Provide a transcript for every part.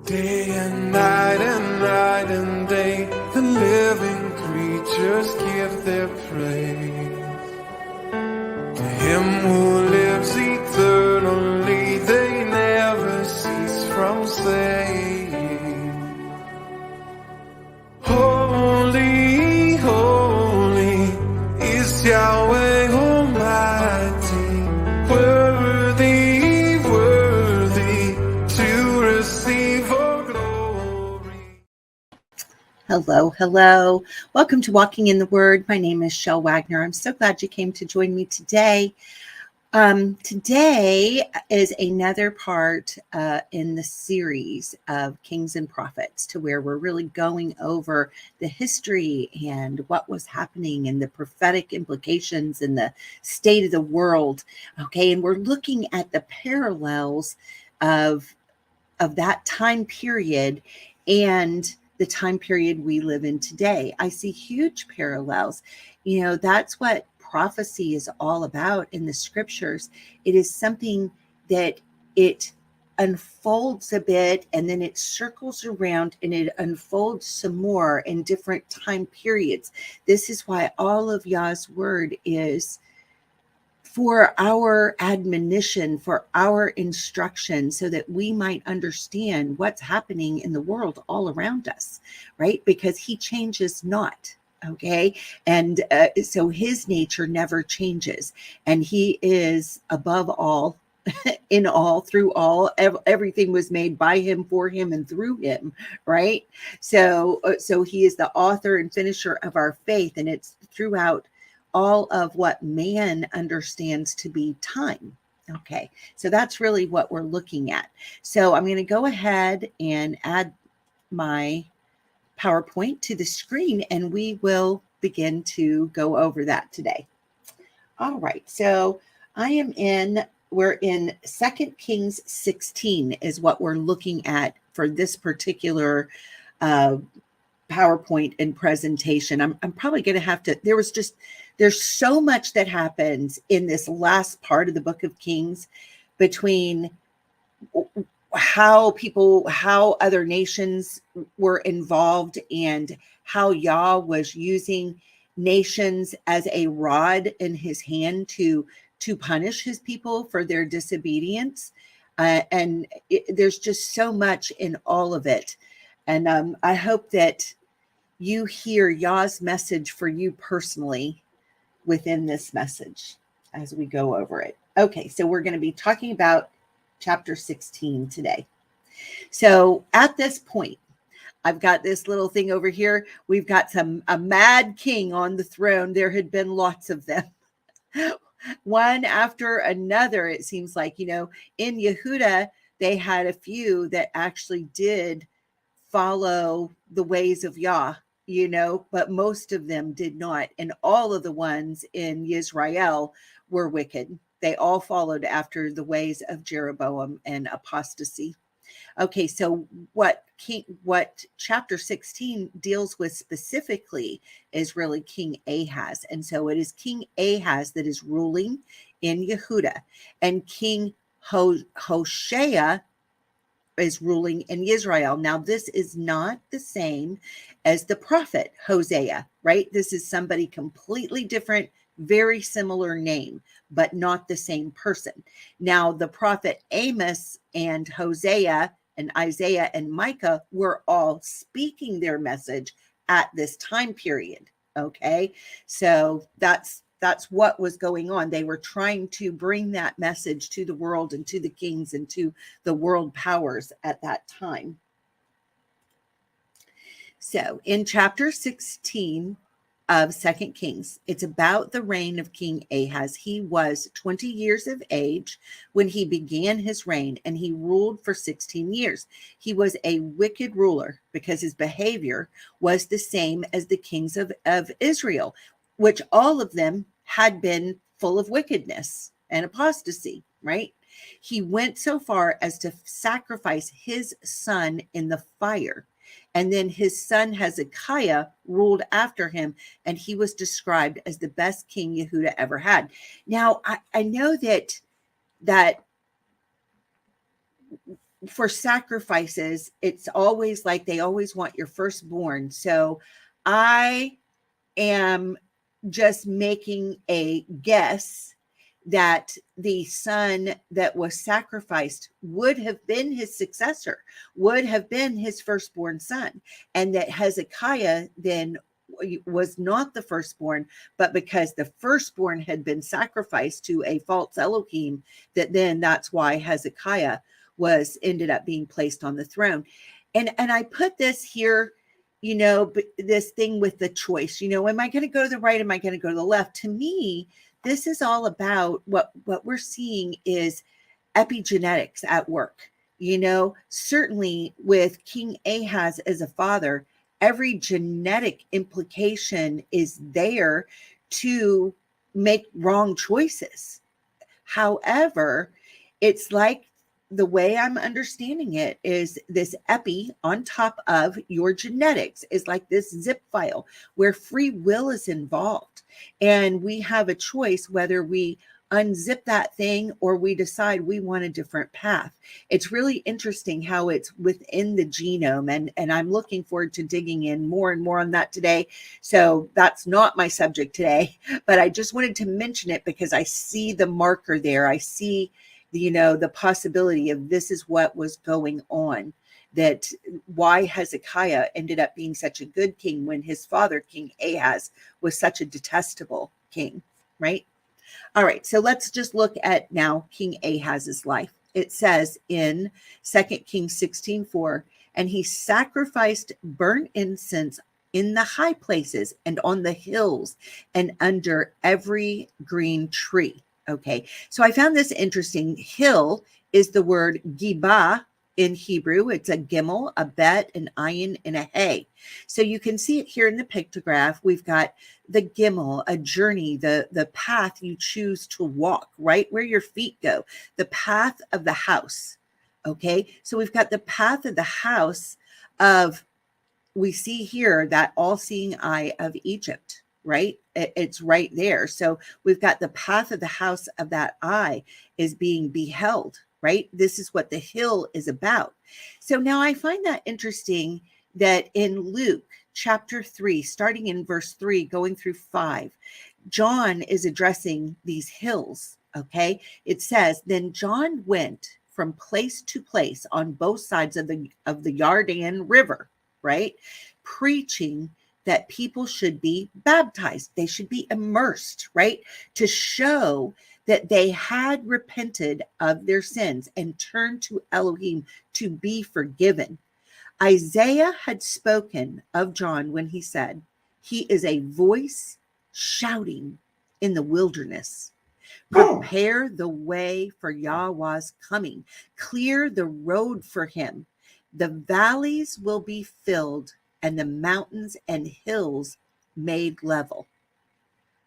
Day and night and day, the living creatures give their praise to Him who lives eternally. They never cease from saying, Holy, holy is Yahweh Almighty, worthy, worthy to receive all glory. Hello. Welcome to Walking in the Word. My name is Chelle Wagner. I'm so glad you came to join me today. Today is another part in the series of Kings and Prophets, to where we're really going over the history and what was happening and the prophetic implications and the state of the world. Okay, and we're looking at the parallels of that time period and the time period we live in today. I see huge parallels. You know, that's what prophecy is all about in the scriptures. It is something that it unfolds a bit and then it circles around and it unfolds some more in different time periods. This is why all of Yah's word is for our admonition, for our instruction, so that we might understand what's happening in the world all around us, right? Because He changes not. Okay. And so His nature never changes, and He is above all, in all, through all. Everything was made by Him, for Him, and through Him, right? So He is the author and finisher of our faith, and it's throughout all of what man understands to be time. Okay, so that's really what we're looking at. So I'm going to go ahead and add my PowerPoint to the screen, and we will begin to go over that today. All right, so we're in 2 Kings 16 is what we're looking at for this particular PowerPoint and presentation. I'm probably going to have to, there's so much that happens in this last part of the book of Kings, between how other nations were involved and how Yah was using nations as a rod in His hand to punish His people for their disobedience. There's just so much in all of it. And I hope that you hear Yah's message for you personally within this message as we go over it. Okay, so we're going to be talking about chapter 16 today. So at this point, I've got this little thing over here. We've got a mad king on the throne. There had been lots of them. One after another, it seems like. You know, in Yehuda, they had a few that actually did follow the ways of Yah, you know, but most of them did not. And all of the ones in Israel were wicked. They all followed after the ways of Jeroboam and apostasy. Okay, so what chapter 16 deals with specifically is really King Ahaz. And so it is King Ahaz that is ruling in Yehuda, and King Hoshea is ruling in Israel. Now, this is not the same as the prophet Hosea, right? This is somebody completely different, very similar name, but not the same person. Now, the prophet Amos and Hosea and Isaiah and Micah were all speaking their message at this time period. Okay, so that's what was going on. They were trying to bring that message to the world and to the kings and to the world powers at that time. So in chapter 16 of 2 Kings, it's about the reign of King Ahaz. He was 20 years of age when he began his reign, and he ruled for 16 years. He was a wicked ruler because his behavior was the same as the kings of Israel, which all of them had been full of wickedness and apostasy, right? He went so far as to sacrifice his son in the fire. And then his son Hezekiah ruled after him, and he was described as the best king Yehuda ever had. Now, I know that for sacrifices, it's always like they always want your firstborn. So I am just making a guess that the son that was sacrificed would have been his successor, would have been his firstborn son, and that Hezekiah then was not the firstborn, but because the firstborn had been sacrificed to a false Elohim, that's why Hezekiah was ended up being placed on the throne. And I put this here, this thing with the choice, am I going to go to the right? Am I going to go to the left? To me, this is all about what we're seeing is epigenetics at work. Certainly with King Ahaz as a father, every genetic implication is there to make wrong choices. However, it's like the way I'm understanding it is this epi on top of your genetics is like this zip file where free will is involved. And we have a choice whether we unzip that thing or we decide we want a different path. It's really interesting how it's within the genome. And I'm looking forward to digging in more and more on that today. So that's not my subject today, but I just wanted to mention it because I see the marker there. I see the possibility of this is what was going on, that why Hezekiah ended up being such a good king when his father, King Ahaz, was such a detestable king, right? All right, so let's just look at now King Ahaz's life. It says in 2 Kings 16:4, and he sacrificed burnt incense in the high places and on the hills and under every green tree. Okay, so I found this interesting. Hill is the word gibah in Hebrew. It's a gimel, a bet, an ayin, and a hay. So you can see it here in the pictograph. We've got the gimel, a journey, the path you choose to walk, right where your feet go, the path of the house. Okay, so we've got the path of the house of, we see here that all-seeing eye of Egypt, right? It's right there. So we've got the path of the house of that eye is being beheld, right? This is what the hill is about. So now I find that interesting that in Luke chapter 3, starting in verse 3, going through 5, John is addressing these hills, okay? It says, then John went from place to place on both sides of the Yarden River, right? Preaching that people should be baptized. They should be immersed, right? To show that they had repented of their sins and turned to Elohim to be forgiven. Isaiah had spoken of John when he said, he is a voice shouting in the wilderness. Prepare the way for Yahweh's coming. Clear the road for him. The valleys will be filled and the mountains and hills made level.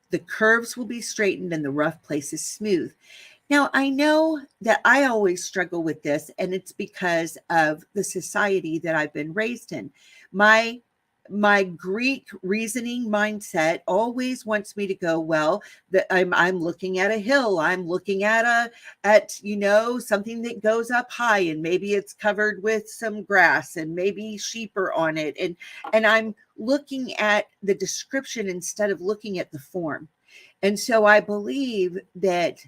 The curves will be straightened and the rough places smooth. Now, I know that I always struggle with this, and it's because of the society that I've been raised in. My Greek reasoning mindset always wants me to go, well, that I'm looking at a hill, I'm looking at something that goes up high, and maybe it's covered with some grass, and maybe sheep are on it, and I'm looking at the description instead of looking at the form. And so I believe that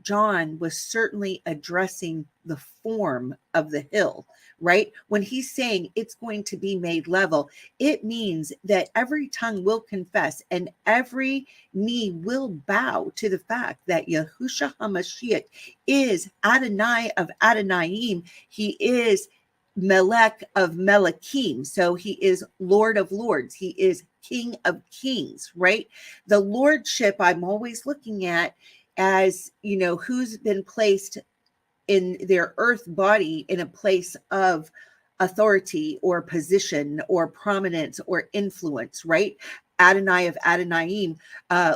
John was certainly addressing the form of the hill, right? When he's saying it's going to be made level, it means that every tongue will confess and every knee will bow to the fact that Yahushua HaMashiach is Adonai of Adonai. He is Melech of Melechim. So he is Lord of Lords. He is King of Kings, right? The lordship I'm always looking at as, who's been placed in their earth body in a place of authority or position or prominence or influence, right? Adonai of Adonai,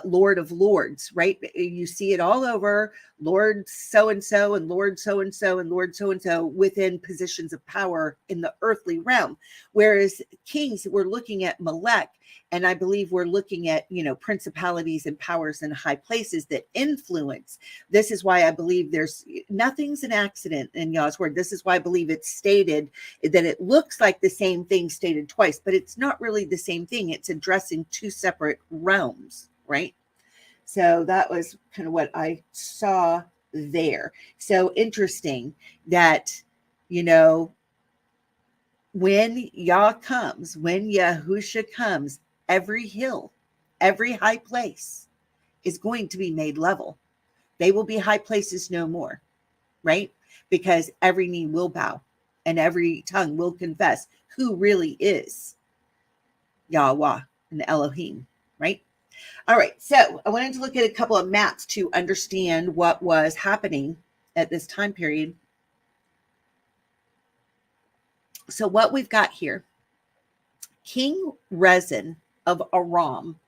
Lord of Lords, right? You see it all over, Lord so-and-so and Lord so-and-so and Lord so-and-so within positions of power in the earthly realm. Whereas kings, we're looking at Melech, And I believe we're looking at, principalities and powers in high places that influence. This is why I believe nothing's an accident in Yah's word. This is why I believe it's stated that it looks like the same thing stated twice, but it's not really the same thing. It's addressing two separate realms, right? So that was kind of what I saw there. So interesting that, when Yah comes, when Yahusha comes, every hill, every high place is going to be made level. They will be high places no more, right? Because every knee will bow and every tongue will confess who really is Yahweh and Elohim, right? All right, so I wanted to look at a couple of maps to understand what was happening at this time period. So what we've got here, King Rezin of Aram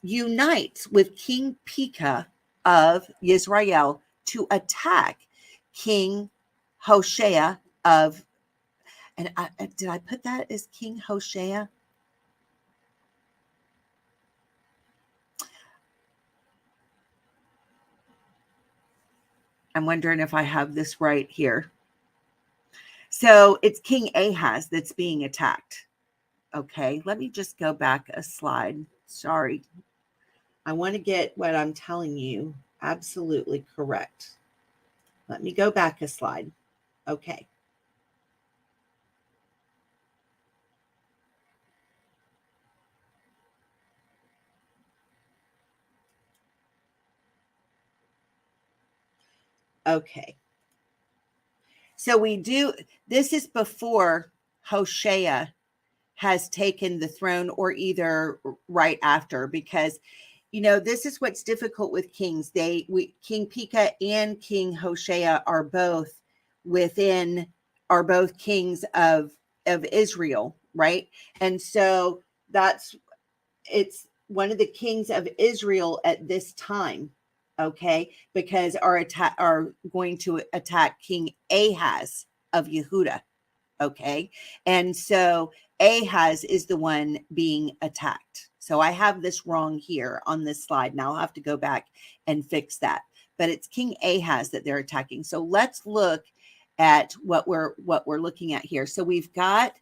unites with King Pekah of Israel to attack King Hoshea of, and did I put that as King Hoshea? I'm wondering if I have this right here. So it's King Ahaz that's being attacked. Okay, let me just go back a slide. Sorry. I want to get what I'm telling you absolutely correct. Let me go back a slide. Okay. Okay. So this is before Hoshea has taken the throne, or either right after, because this is what's difficult with kings. King Pekah and King Hoshea are both kings of Israel, right? And so it's one of the kings of Israel at this time, okay, because are going to attack King Ahaz of Yehuda, okay? And so Ahaz is the one being attacked. So I have this wrong here on this slide. Now I'll have to go back and fix that. But it's King Ahaz that they're attacking. So let's look at what we're looking at here. So we've got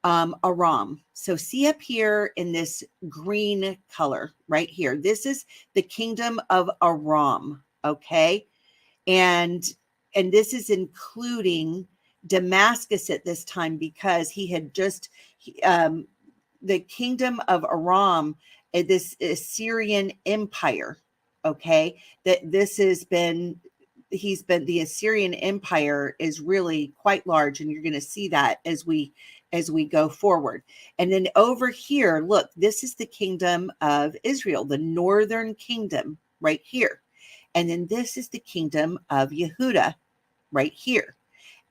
Aram. So see up here in this green color right here. This is the kingdom of Aram, okay? And this is including Damascus at this time, because he had just the kingdom of Aram, this Assyrian empire, okay, that this has been the Assyrian empire is really quite large, and you're going to see that as we go forward. And then over here, look, this is the kingdom of Israel, the northern kingdom right here. And then this is the kingdom of Yehuda right here.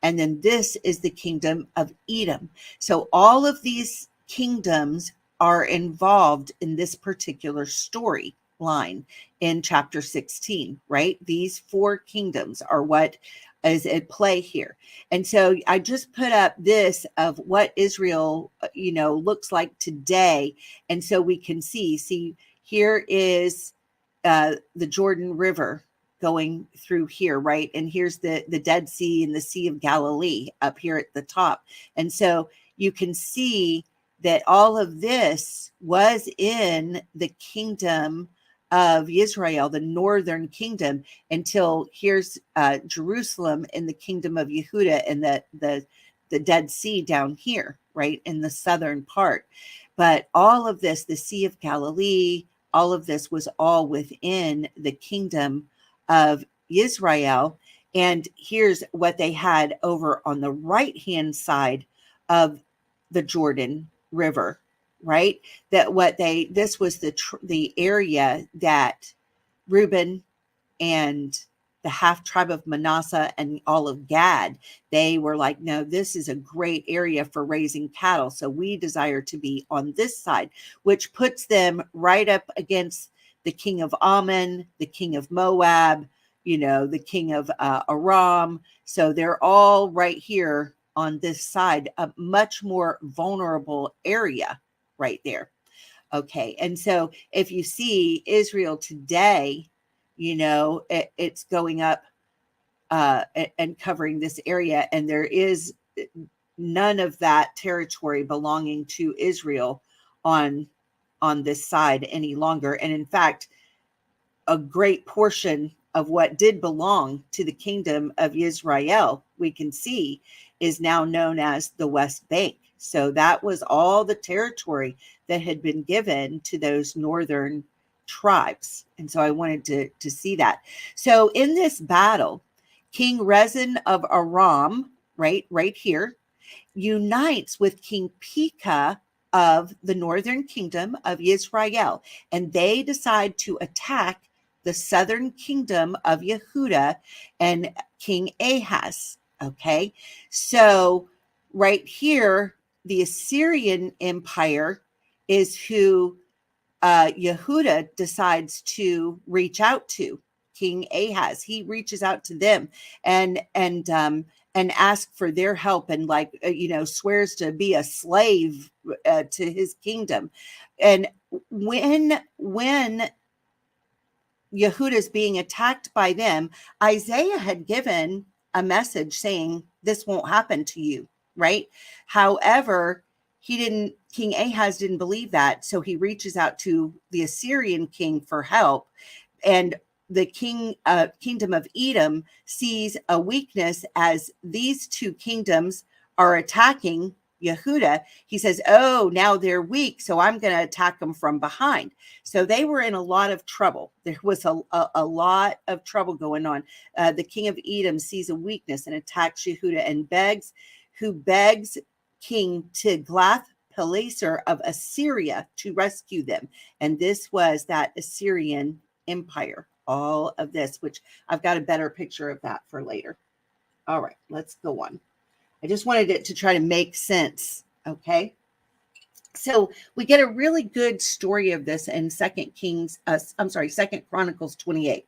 And then this is the kingdom of Edom. So all of these kingdoms are involved in this particular story line in chapter 16, right? These four kingdoms are what is at play here. And so I just put up this of what Israel, looks like today. And so we can see here is the Jordan River going through here, right? And here's the Dead Sea and the Sea of Galilee up here at the top. And so you can see that all of this was in the kingdom of Israel, the northern kingdom, until here's Jerusalem in the kingdom of Yehuda, and the Dead Sea down here, right, in the southern part. But all of this, the Sea of Galilee, all of this was all within the kingdom of Israel. And here's what they had over on the right-hand side of the Jordan River, right? This was the area that Reuben and the half tribe of Manasseh and all of Gad, they were like, no, this is a great area for raising cattle. So we desire to be on this side, which puts them right up against the king of Ammon, the king of Moab, the king of Aram. So they're all right here on this side, a much more vulnerable area right there. Okay. And so if you see Israel today, it's going up and covering this area, and there is none of that territory belonging to Israel on this side any longer. And in fact, a great portion of what did belong to the kingdom of Israel, we can see, is now known as the West Bank. So that was all the territory that had been given to those northern tribes. And so I wanted to see that. So in this battle, King Rezin of Aram, right here, unites with King Pekah of the northern kingdom of Israel, and they decide to attack the southern kingdom of Yehuda and King Ahaz. Okay, so right here, the Assyrian Empire is who Yehuda decides to reach out to. King Ahaz, he reaches out to them and asks for their help, and swears to be a slave to his kingdom. And when Yehuda is being attacked by them, Isaiah had given a message saying, this won't happen to you, right? However, King Ahaz didn't believe that. So he reaches out to the Assyrian king for help. And the kingdom of Edom sees a weakness as these two kingdoms are attacking Yehuda. He says, oh, now they're weak, so I'm going to attack them from behind. So they were in a lot of trouble. There was a lot of trouble going on. The king of Edom sees a weakness and attacks Yehuda and begs King Tiglath-Pileser of Assyria to rescue them. And this was that Assyrian empire. All of this, which I've got a better picture of that for later. All right, let's go on. I just wanted it to try to make sense. Okay. So we get a really good story of this in Second Chronicles 28.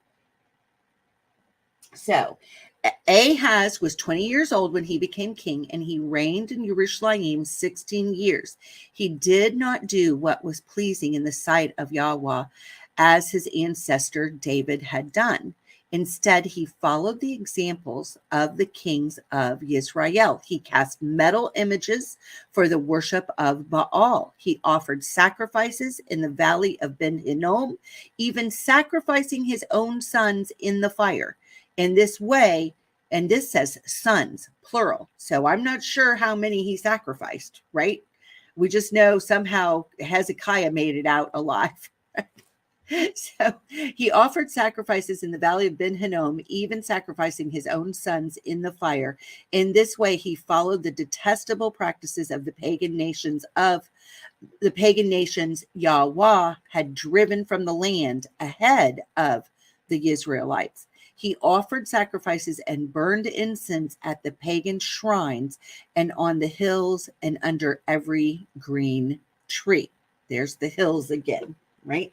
So Ahaz was 20 years old when he became king, and he reigned in Jerusalem 16 years. He did not do what was pleasing in the sight of Yahweh, as his ancestor David had done. Instead, he followed the examples of the kings of Israel. He cast metal images for the worship of Baal. He offered sacrifices in the valley of Ben Hinnom, even sacrificing his own sons in the fire. In this way, and this says sons, plural. So I'm not sure how many he sacrificed, right? We just know somehow Hezekiah made it out alive. So he offered sacrifices in the valley of Ben Hinnom, even sacrificing his own sons in the fire. In this way, he followed the detestable practices of the pagan nations Yahweh had driven from the land ahead of the Israelites. He offered sacrifices and burned incense at the pagan shrines and on the hills and under every green tree. There's the hills again, right?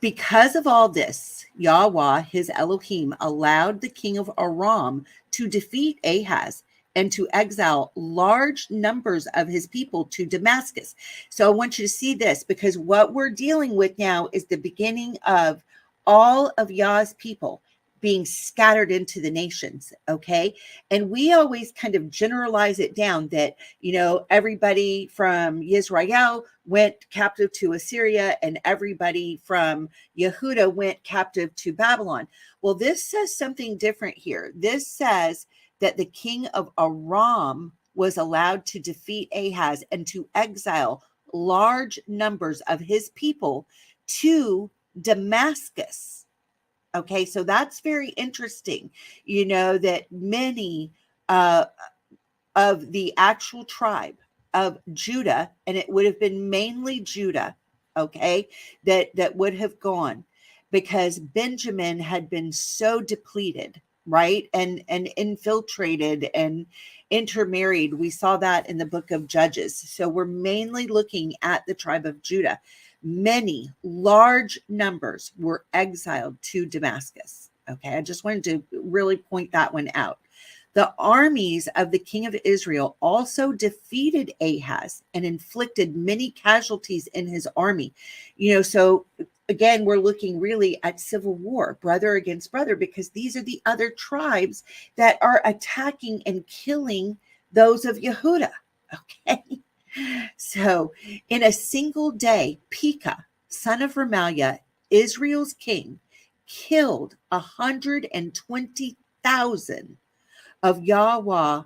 Because of all this, Yahweh, his Elohim, allowed the king of Aram to defeat Ahaz and to exile large numbers of his people to Damascus. So I want you to see this, because what we're dealing with now is the beginning of all of Yah's people being scattered into the nations, okay? And we always kind of generalize it down that, everybody from Israel went captive to Assyria and everybody from Yehuda went captive to Babylon. Well, this says something different here. This says that the king of Aram was allowed to defeat Ahaz and to exile large numbers of his people to Damascus. Okay, so that's very interesting, that many of the actual tribe of Judah, and it would have been mainly Judah, okay, that would have gone, because Benjamin had been so depleted, right, and infiltrated and intermarried. We saw that in the book of Judges. So we're mainly looking at the tribe of Judah. Many large numbers were exiled to Damascus. Okay, I just wanted to really point that one out. The armies of the king of Israel also defeated Ahaz and inflicted many casualties in his army. So again, we're looking really at civil war, brother against brother, because these are the other tribes that are attacking and killing those of Yehuda. Okay. So in a single day, Pekah, son of Remaliah, Israel's king, killed 120,000 of Yahweh,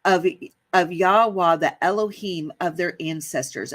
of Yahweh, the Elohim of their ancestors.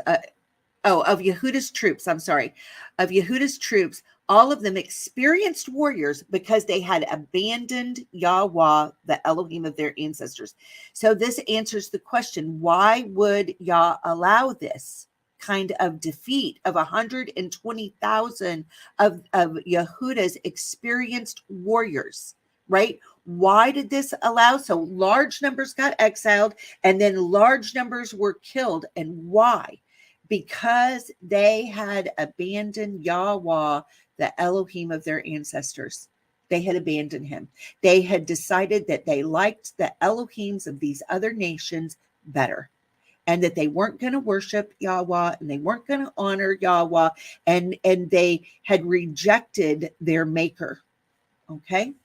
Of Yehuda's troops. I'm sorry. Of Yehuda's troops, all of them experienced warriors because they had abandoned Yahweh, the Elohim of their ancestors. So this answers the question, why would Yah allow this kind of defeat of 120,000 of Yehuda's experienced warriors, right? Why did this allow? So large numbers got exiled and then large numbers were killed. And why? Because they had abandoned Yahweh, the Elohim of their ancestors. They had abandoned him. They had decided that they liked the Elohims of these other nations better, and that they weren't going to worship Yahweh and they weren't going to honor Yahweh, and they had rejected their maker. Okay. It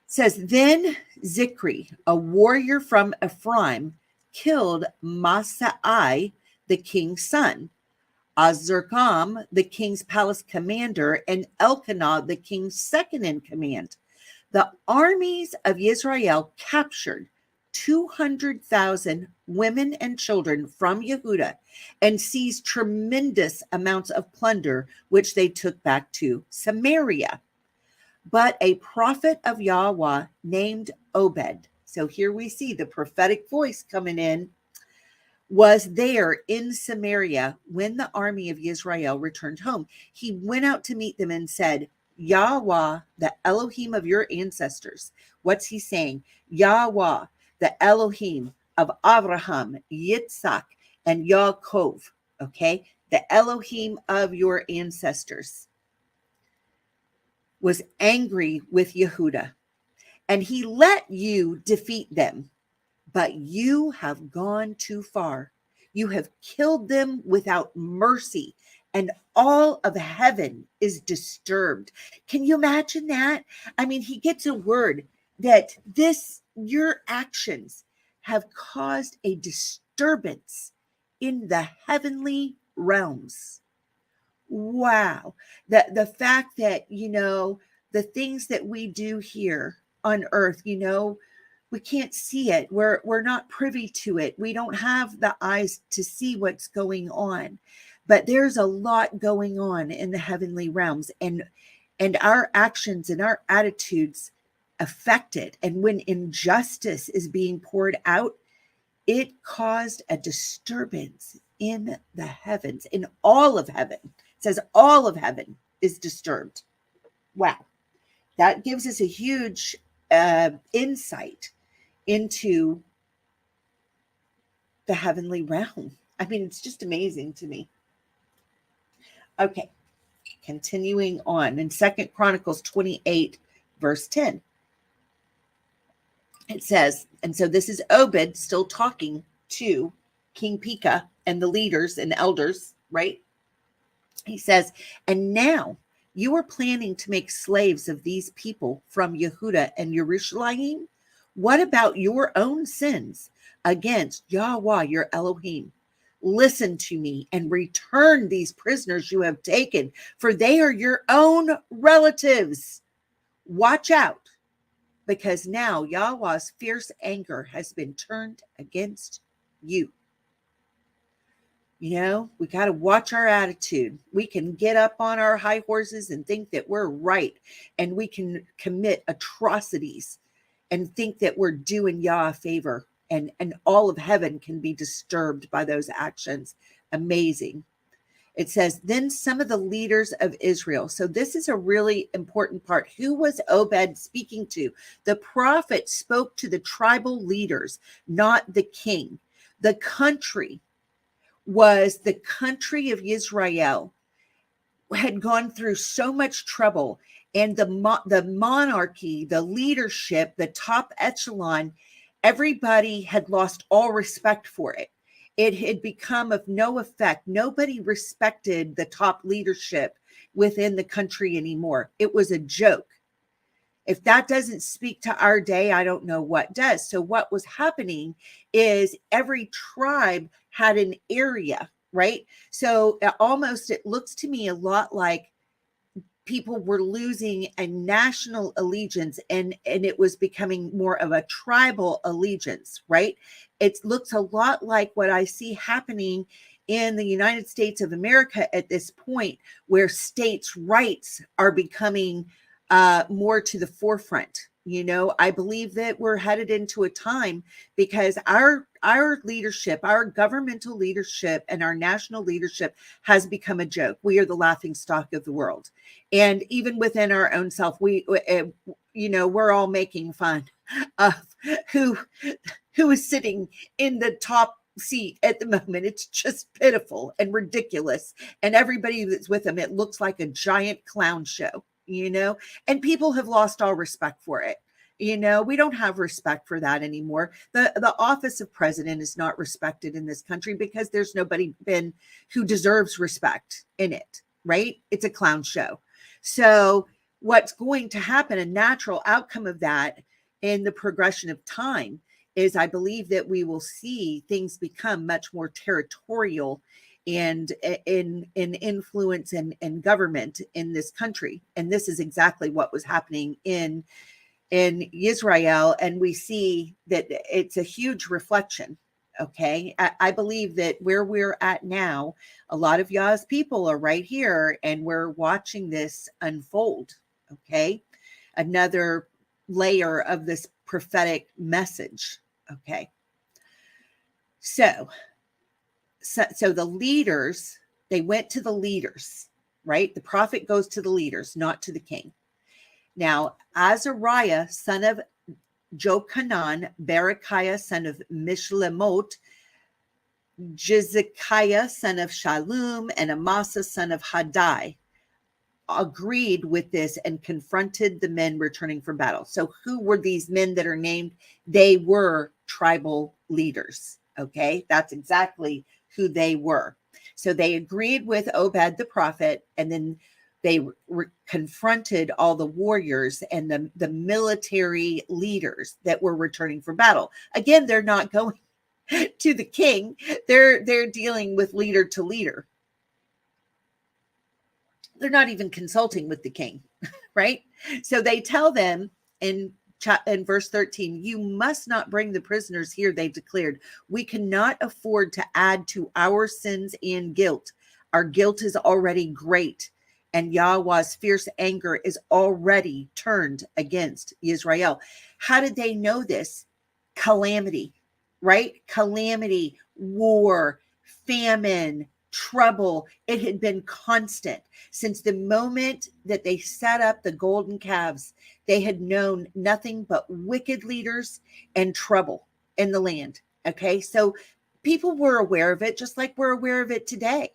says, then Zikri, a warrior from Ephraim, killed Masai, the king's son, Azrikam, the king's palace commander, and Elkanah, the king's second in command. The armies of Israel captured 200,000 women and children from Yehuda and seized tremendous amounts of plunder, which they took back to Samaria. But a prophet of Yahweh named Obed, so here we see the prophetic voice coming in, was there in Samaria when the army of Israel returned home. He went out to meet them and said, Yahweh, the Elohim of your ancestors. What's he saying? Yahweh, the Elohim of Abraham, Yitzhak, and Yaakov. Okay, the Elohim of your ancestors was angry with Yehuda, and he let you defeat them. But you have gone too far. You have killed them without mercy, and all of heaven is disturbed. Can you imagine that? I mean, he gets a word that your actions have caused a disturbance in the heavenly realms. Wow. The fact that, the things that we do here on earth, we can't see it. We're not privy to it. We don't have the eyes to see what's going on. But there's a lot going on in the heavenly realms, and our actions and our attitudes affect it. And when injustice is being poured out, it caused a disturbance in the heavens, in all of heaven. It says all of heaven is disturbed. Wow. That gives us a huge insight into the heavenly realm. I mean, it's just amazing to me. Okay, continuing on in 2 Chronicles 28, verse 10. It says, and so this is Obed still talking to King Pekah and the leaders and elders, right? He says, and now you are planning to make slaves of these people from Yehuda and Jerusalem. What about your own sins against Yahweh, your Elohim? Listen to me and return these prisoners you have taken, for they are your own relatives. Watch out, because now Yahweh's fierce anger has been turned against you. We got to watch our attitude. We can get up on our high horses and think that we're right, and we can commit atrocities and think that we're doing Yah a favor, and all of heaven can be disturbed by those actions. Amazing. It says, then some of the leaders of Israel. So this is a really important part. Who was Obed speaking to? The prophet spoke to the tribal leaders, not the king. The country was the country of Israel had gone through so much trouble, and the monarchy, the leadership, the top echelon, everybody had lost all respect for it. It had become of no effect. Nobody respected the top leadership within the country anymore. It was a joke. If that doesn't speak to our day, I don't know what does. So what was happening is every tribe had an area, right? So almost, it looks to me a lot like people were losing a national allegiance, and it was becoming more of a tribal allegiance, right? It looks a lot like what I see happening in the United States of America at this point, where states' rights are becoming more to the forefront. I believe that we're headed into a time, because our leadership, our governmental leadership, and our national leadership has become a joke. We are the laughing stock of the world. And even within our own self, we're all making fun of who is sitting in the top seat at the moment. It's just pitiful and ridiculous. And everybody that's with them, it looks like a giant clown show, and people have lost all respect for it. We don't have respect for that anymore. The office of president is not respected in this country because there's nobody been who deserves respect in it, right? It's a clown show. So what's going to happen, a natural outcome of that in the progression of time, is I believe that we will see things become much more territorial and in influence and government in this country. And this is exactly what was happening in Israel. And we see that it's a huge reflection. Okay. I believe that where we're at now, a lot of y'all's people are right here, and we're watching this unfold. Okay. Another layer of this prophetic message. Okay. So the leaders, they went to the leaders, right? The prophet goes to the leaders, not to the king. Now, Azariah, son of Jochanan, Berechiah, son of Mishlemot, Jezekiah, son of Shallum, and Amasa, son of Hadai, agreed with this and confronted the men returning from battle. So who were these men that are named? They were tribal leaders. Okay, that's exactly who they were. So they agreed with Obed the prophet, and then they confronted all the warriors and the military leaders that were returning from battle. Again, they're not going to the king. They're dealing with leader to leader. They're not even consulting with the king, right? So they tell them in verse 13, you must not bring the prisoners here, they declared. We cannot afford to add to our sins and guilt. Our guilt is already great, and Yahweh's fierce anger is already turned against Israel. How did they know this? Calamity, right? Calamity, war, famine, trouble. It had been constant since the moment that they set up the golden calves. They had known nothing but wicked leaders and trouble in the land. Okay, so people were aware of it, just like we're aware of it today.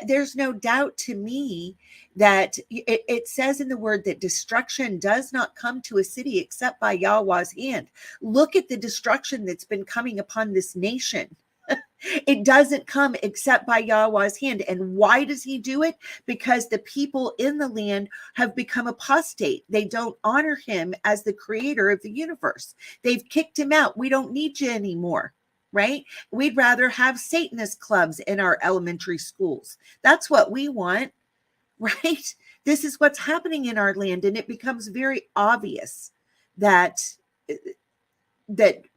There's no doubt to me that it says in the word that destruction does not come to a city except by Yahweh's hand. Look at the destruction that's been coming upon this nation. It doesn't come except by Yahweh's hand. And why does he do it? Because the people in the land have become apostate. They don't honor him as the creator of the universe. They've kicked him out. We don't need you anymore, right? We'd rather have Satanist clubs in our elementary schools. That's what we want, right? This is what's happening in our land. And it becomes very obvious that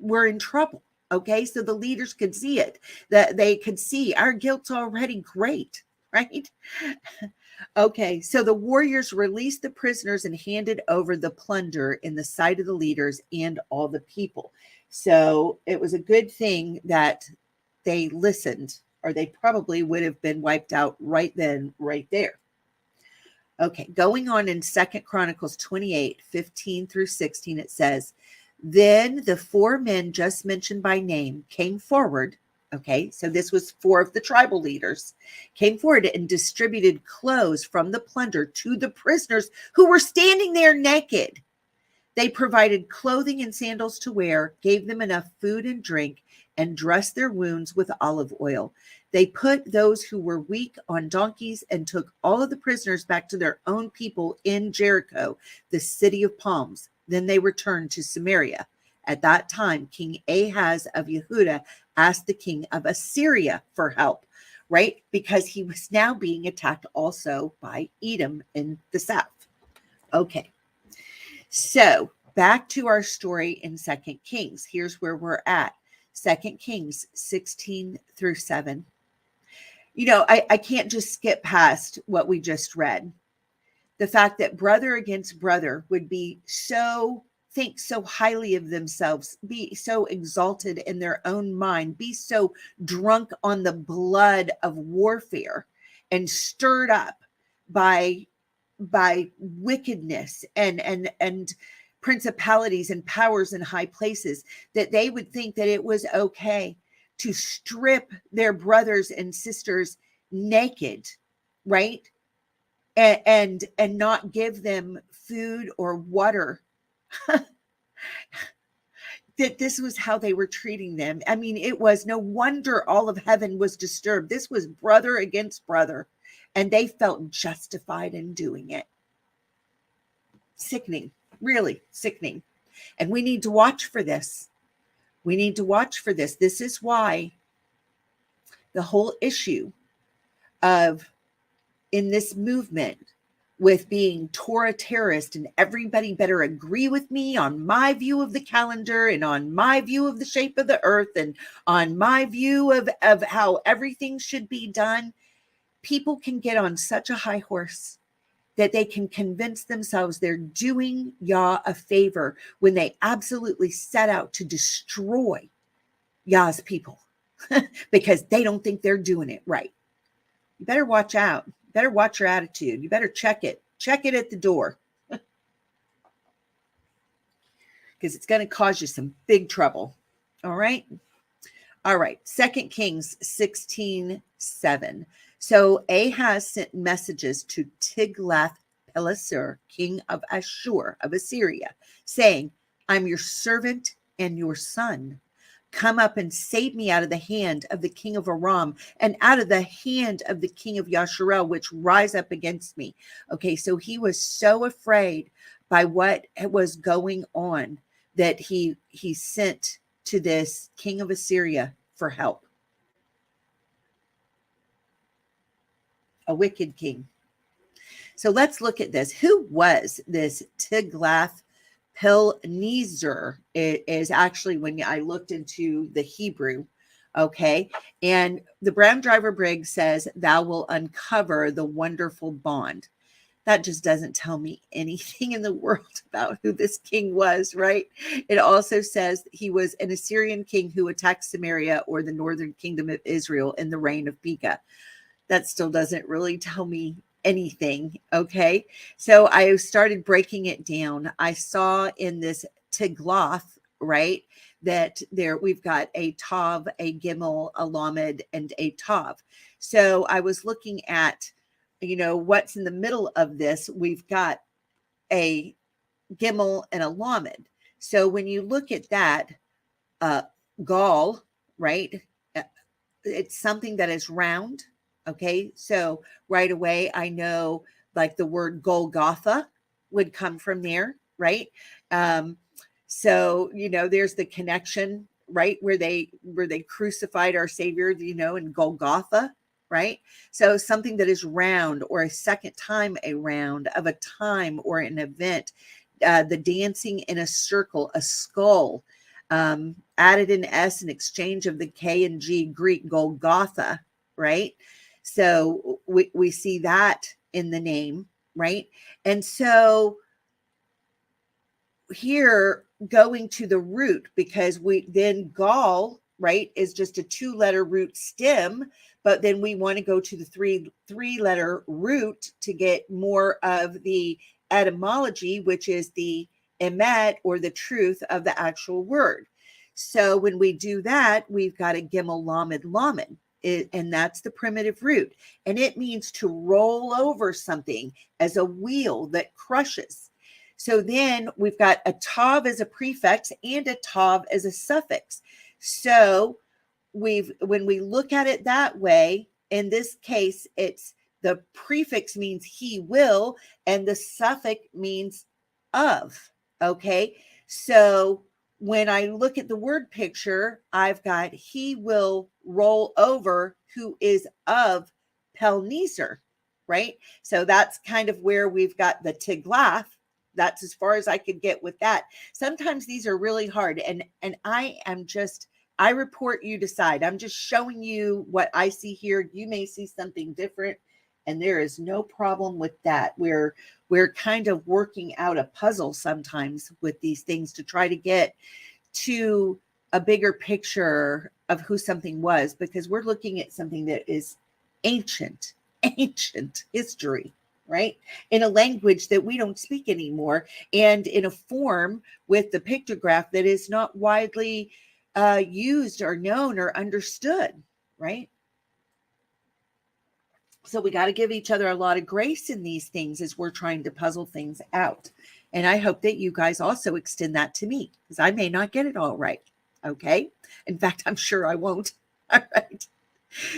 we're in trouble. Okay, so the leaders could see it, that they could see our guilt's already great, right? Okay, so the warriors released the prisoners and handed over the plunder in the sight of the leaders and all the people. So it was a good thing that they listened, or they probably would have been wiped out right then, right there. Okay, going on in 2 Chronicles 28, 15 through 16, it says, then the four men just mentioned by name came forward. Okay, so this was 4 of the tribal leaders came forward and distributed clothes from the plunder to the prisoners who were standing there naked. They provided clothing and sandals to wear, gave them enough food and drink, and dressed their wounds with olive oil. They put those who were weak on donkeys and took all of the prisoners back to their own people in Jericho, the city of palms. Then they returned to Samaria. At that time, King Ahaz of Yehudah asked the king of Assyria for help, right? Because he was now being attacked also by Edom in the south. Okay. So back to our story in 2 Kings. Here's where we're at. 2 Kings 16 through 7. You know, I can't just skip past what we just read. The fact that brother against brother would be think so highly of themselves, be so exalted in their own mind, be so drunk on the blood of warfare and stirred up by wickedness and principalities and powers in high places, that they would think that it was okay to strip their brothers and sisters naked, right? And not give them food or water. That this was how they were treating them. I mean, it was no wonder all of heaven was disturbed. This was brother against brother, and they felt justified in doing it. Sickening, really sickening. And we need to watch for this. We need to watch for this. This is why the whole issue of in this movement with being Torah terrorist and everybody better agree with me on my view of the calendar and on my view of the shape of the earth and on my view of how everything should be done. People can get on such a high horse that they can convince themselves they're doing Yah a favor when they absolutely set out to destroy Yah's people because they don't think they're doing it right. You better watch out. Better watch your attitude. You better check it. Check it at the door. Because it's going to cause you some big trouble. All right. All right. 2 Kings 16:7. So Ahaz sent messages to Tiglath-Pileser, king of Ashur, of Assyria, saying, I'm your servant and your son. Come up and save me out of the hand of the king of Aram and out of the hand of the king of Yasharel, which rise up against me. Okay, so he was so afraid by what was going on that he sent to this king of Assyria for help. A wicked king. So let's look at this. Who was this Tiglath-Pileser? It is actually when I looked into the Hebrew, okay? And the Brown Driver Briggs says, thou will uncover the wonderful bond. That just doesn't tell me anything in the world about who this king was, right? It also says he was an Assyrian king who attacked Samaria or the northern kingdom of Israel in the reign of Pekah. That still doesn't really tell me anything. Okay. So I started breaking it down. I saw in this Tiglath, right, that there we've got a Tav, a Gimel, a Lamed, and a Tav. So I was looking at, what's in the middle of this. We've got a Gimel and a Lamed. So when you look at that, Gal, right, it's something that is round. Okay, so right away, I know like the word Golgotha would come from there, right? So, there's the connection, right? Where they crucified our Savior, in Golgotha, right? So something that is round or a second time a round of a time or an event, the dancing in a circle, a skull, added an S in exchange of the K and G, Greek Golgotha, right? So we see that in the name, right? And so here going to the root, because then Gal, right, is just a 2-letter root stem, but then we want to go to the three-letter root to get more of the etymology, which is the emet or the truth of the actual word. So when we do that, we've got a gimel lamed lamed. And that's the primitive root. And it means to roll over something as a wheel that crushes. So then we've got a tav as a prefix and a tav as a suffix. So when we look at it that way, in this case, it's the prefix means he will, and the suffix means of. Okay. So when I look at the word picture, I've got he will roll over who is of Pelneser, right? So that's kind of where we've got the Tiglath. That's as far as I could get with that. Sometimes these are really hard, and I report, you decide. I'm just showing you what I see here. You may see something different, and there is no problem with that. We're kind of working out a puzzle sometimes with these things to try to get to a bigger picture of who something was, because we're looking at something that is ancient history, right? In a language that we don't speak anymore, and in a form with the pictograph that is not widely used or known or understood, right? So we got to give each other a lot of grace in these things as we're trying to puzzle things out. And I hope that you guys also extend that to me, because I may not get it all right. Okay. In fact, I'm sure I won't. All right.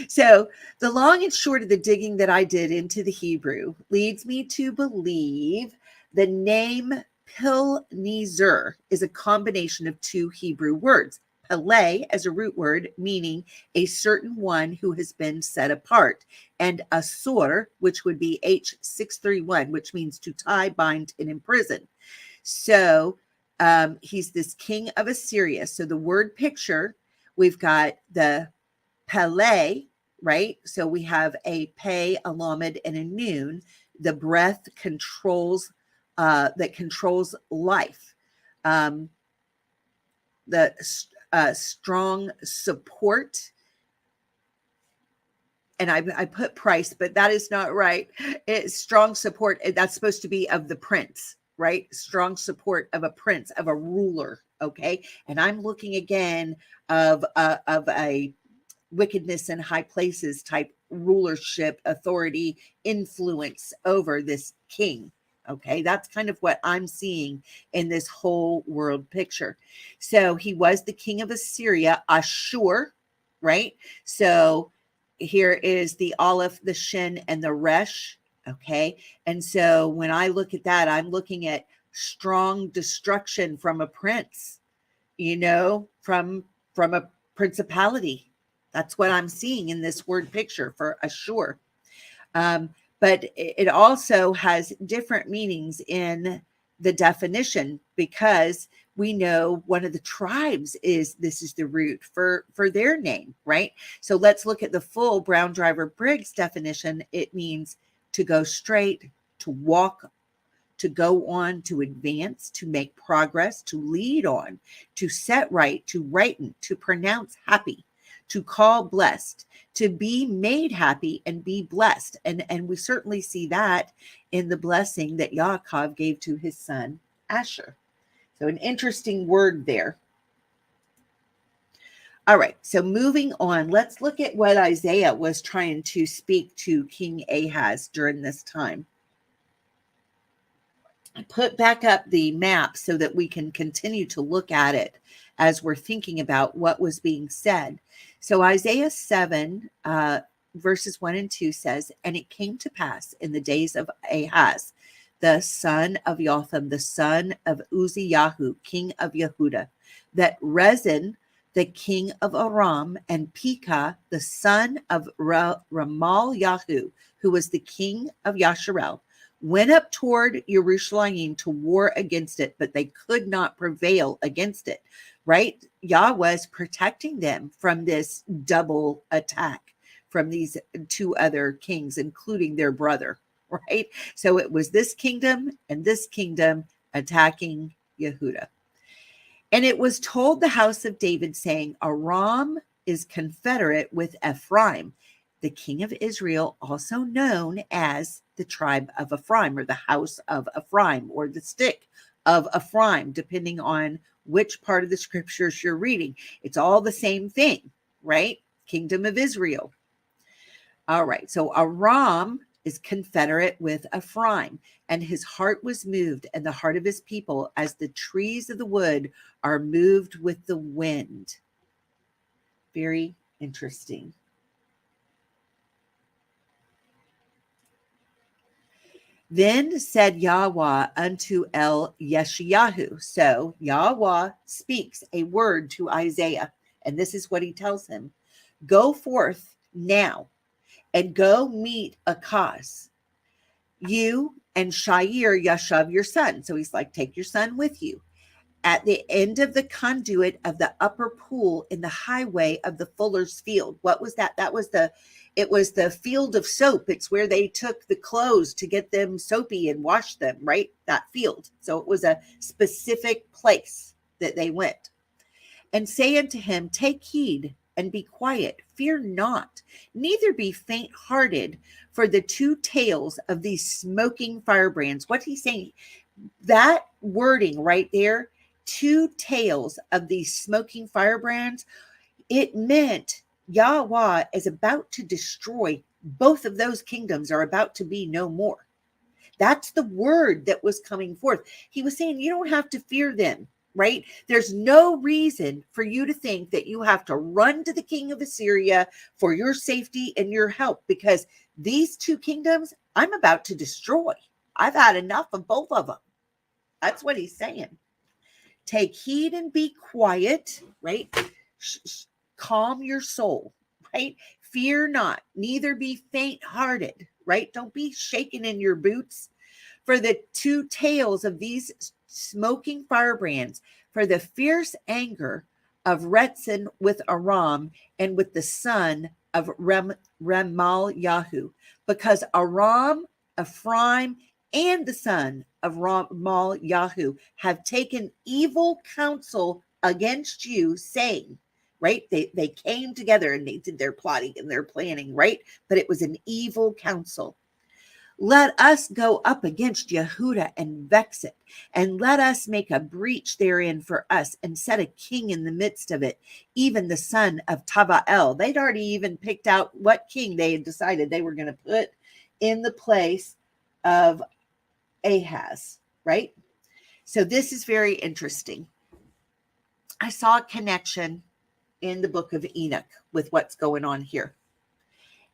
So the long and short of the digging that I did into the Hebrew leads me to believe the name Pilnezer is a combination of two Hebrew words. Pele as a root word, meaning a certain one who has been set apart, and asur, which would be H631, which means to tie, bind, and imprison. So he's this king of Assyria. So the word picture, we've got the Pele, right? So we have a pei, a lamed, and a noon. The breath controls that controls life. The strong support, and I put price, but that is not right. It's strong support. That's supposed to be of the prince, right? Strong support of a prince, of a ruler. Okay. And I'm looking again of a wickedness in high places type rulership, authority, influence over this king. Okay, that's kind of what I'm seeing in this whole world picture. So he was the king of Assyria, Ashur, right? So here is the Aleph, the Shin, and the Resh. Okay, and so when I look at that, I'm looking at strong destruction from a prince, from a principality. That's what I'm seeing in this word picture for Ashur. But it also has different meanings in the definition, because we know one of the tribes is the root for their name, right? So let's look at the full Brown Driver Briggs definition. It means to go straight, to walk, to go on, to advance, to make progress, to lead on, to set right, to righten, to pronounce happy, to call blessed, to be made happy and be blessed. And we certainly see that in the blessing that Yaakov gave to his son Asher. So an interesting word there. All right, so moving on, let's look at what Isaiah was trying to speak to King Ahaz during this time. I put back up the map so that we can continue to look at it as we're thinking about what was being said. So Isaiah 7, verses 1 and 2 says, "And it came to pass in the days of Ahaz, the son of Jotham, the son of Uzziyahu, king of Yehuda, that Rezin, the king of Aram, and Pekah, the son of Ramal-Yahu, who was the king of Yasharel, went up toward Jerusalem to war against it, but they could not prevail against it," right? Yahweh is protecting them from this double attack from these two other kings, including their brother, right? So it was this kingdom and this kingdom attacking Yehuda. "And it was told the house of David, saying, Aram is confederate with Ephraim, the king of Israel, also known as the tribe of Ephraim, or the house of Ephraim, or the stick of Ephraim, depending on which part of the scriptures you're reading. It's all the same thing, right? Kingdom of Israel. All right, so Aram is confederate with Ephraim, and his heart was moved, and the heart of his people, as the trees of the wood are moved with the wind. Very interesting. Then said Yahweh unto El Yeshayahu. So Yahweh speaks a word to Isaiah, and this is what he tells him. Go forth now and go meet Akaz, you and Shair Yashav, your son. So he's like, take your son with you. At the end of the conduit of the upper pool in the highway of the fuller's field. What was that? It was the field of soap. It's where they took the clothes to get them soapy and wash them, right? That field. So it was a specific place that they went. And say unto him, take heed and be quiet, fear not, neither be faint-hearted for the two tails of these smoking firebrands. What he's saying, that wording right there, two tails of these smoking firebrands, it meant Yahweh is about to destroy both of those kingdoms, are about to be no more. That's the word that was coming forth. He was saying, you don't have to fear them, right? There's no reason for you to think that you have to run to the king of Assyria for your safety and your help, because these two kingdoms I'm about to destroy. I've had enough of both of them. That's what he's saying. Take heed and be quiet, right? Calm your soul, right? Fear not, neither be faint-hearted, right? Don't be shaken in your boots. For the two tails of these smoking firebrands, for the fierce anger of Retzin with Aram and with the son of Ramal-Yahu, because Aram, Ephraim, and the son of Ramal-Yahu have taken evil counsel against you, saying, right? They came together and they did their plotting and their planning, right? But it was an evil counsel. Let us go up against Yehudah and vex it, and let us make a breach therein for us, and set a king in the midst of it, even the son of Tavael. They'd already even picked out what king they had decided they were going to put in the place of Ahaz, right? So this is very interesting. I saw a connection in the book of Enoch with what's going on here.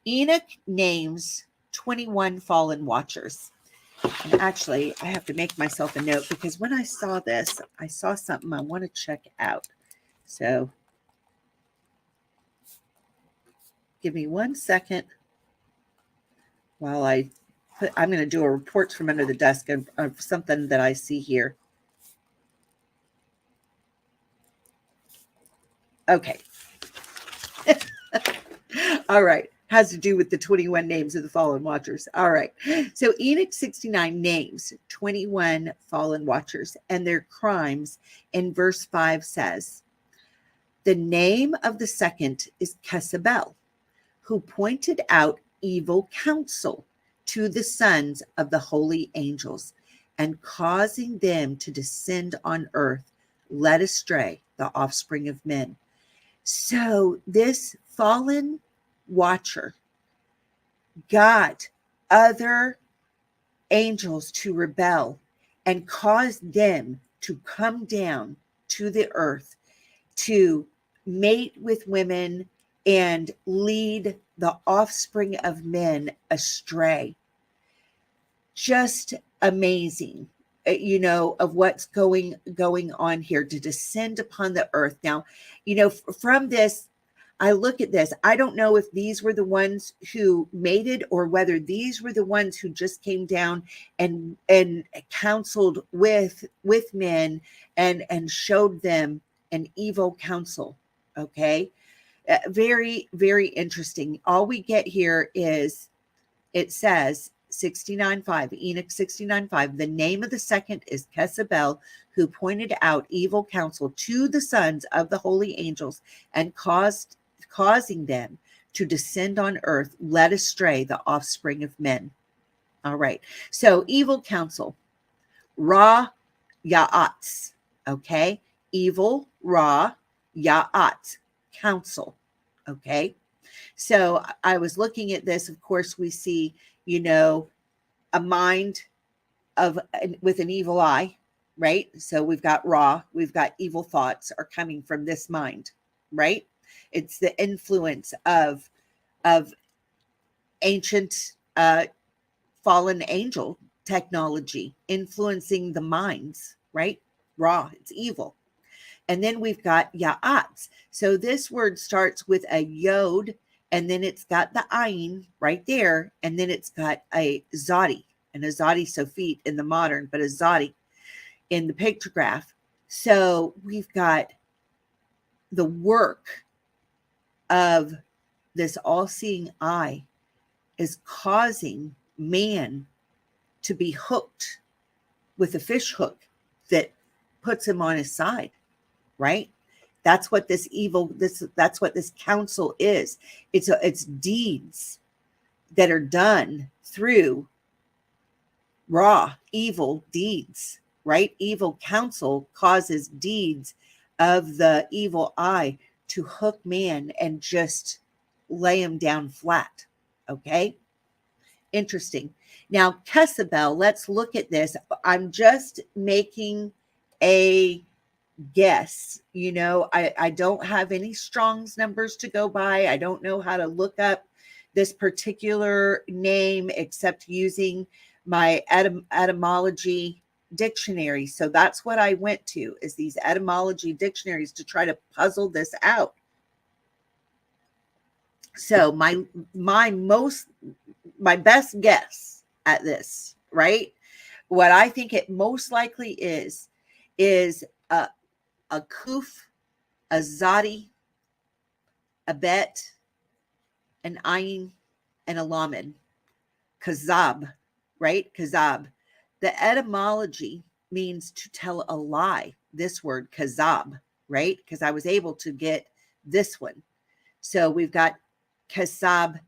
Enoch names 21 fallen watchers. And actually, I have to make myself a note, because when I saw this, I saw something I want to check out. So give me 1 second while I'm going to do a report from under the desk of something that I see here. Okay. All right. Has to do with the 21 names of the fallen watchers. All right. So Enoch 69 names 21 fallen watchers and their crimes in verse 5 says, the name of the second is Kesabel, who pointed out evil counsel to the sons of the holy angels, and causing them to descend on earth, led astray the offspring of men. So this fallen watcher got other angels to rebel and caused them to come down to the earth to mate with women and lead the offspring of men astray. Just amazing, of what's going on here, to descend upon the earth. Now, from this, I look at this. I don't know if these were the ones who mated, or whether these were the ones who just came down and counseled with men and showed them an evil counsel. Okay. Very, very interesting. All we get here is, it says 69:5, Enoch 69:5. The name of the second is Kesabel, who pointed out evil counsel to the sons of the holy angels, and causing them to descend on earth, led astray the offspring of men. All right. So evil counsel, Ra Ya'ats, okay? Evil, Ra, Ya'at, counsel, okay? So I was looking at this. Of course, we see, a mind with an evil eye, right? So we've got Ra, we've got evil thoughts are coming from this mind, right? It's the influence of ancient fallen angel technology influencing the minds, right? Ra, it's evil. And then we've got Ya'ats. So this word starts with a yod, and then it's got the ayin right there, and then it's got a zadi, and a zadi sofit in the modern, but a zadi in the pictograph. So we've got the work of this all-seeing eye is causing man to be hooked with a fish hook that puts him on his side, right? That's what this that's what this counsel is. It's deeds that are done through raw evil deeds, right? Evil counsel causes deeds of the evil eye to hook man and just lay him down flat. Okay. Interesting. Now, Jezebel, let's look at this. I'm just making a guess. I don't have any Strong's numbers to go by. I don't know how to look up this particular name except using my etymology dictionary. So that's what I went to, is these etymology dictionaries to try to puzzle this out. So my best guess at this, right? What I think it most likely is a kuf, a zadi, a bet, an ayin, and a lamed. Kazab, right? Kazab. The etymology means to tell a lie. This word, kazab, right? Because I was able to get this one. So we've got kasab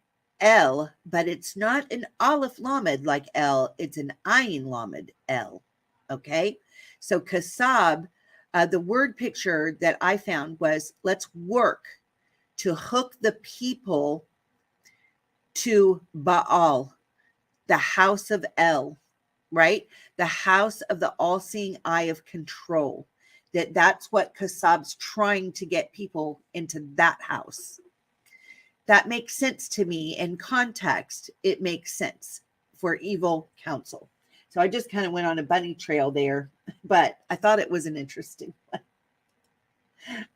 El, but it's not an aleph lamed like El. It's an ayin lamed El. Okay? So kasab, the word picture that I found was, let's work to hook the people to Baal, the house of El, right? The house of the all-seeing eye of control. That's what Kasab's trying to get people into, that house. That makes sense to me. In context, it makes sense for evil counsel. So I just kind of went on a bunny trail there, but I thought it was an interesting one.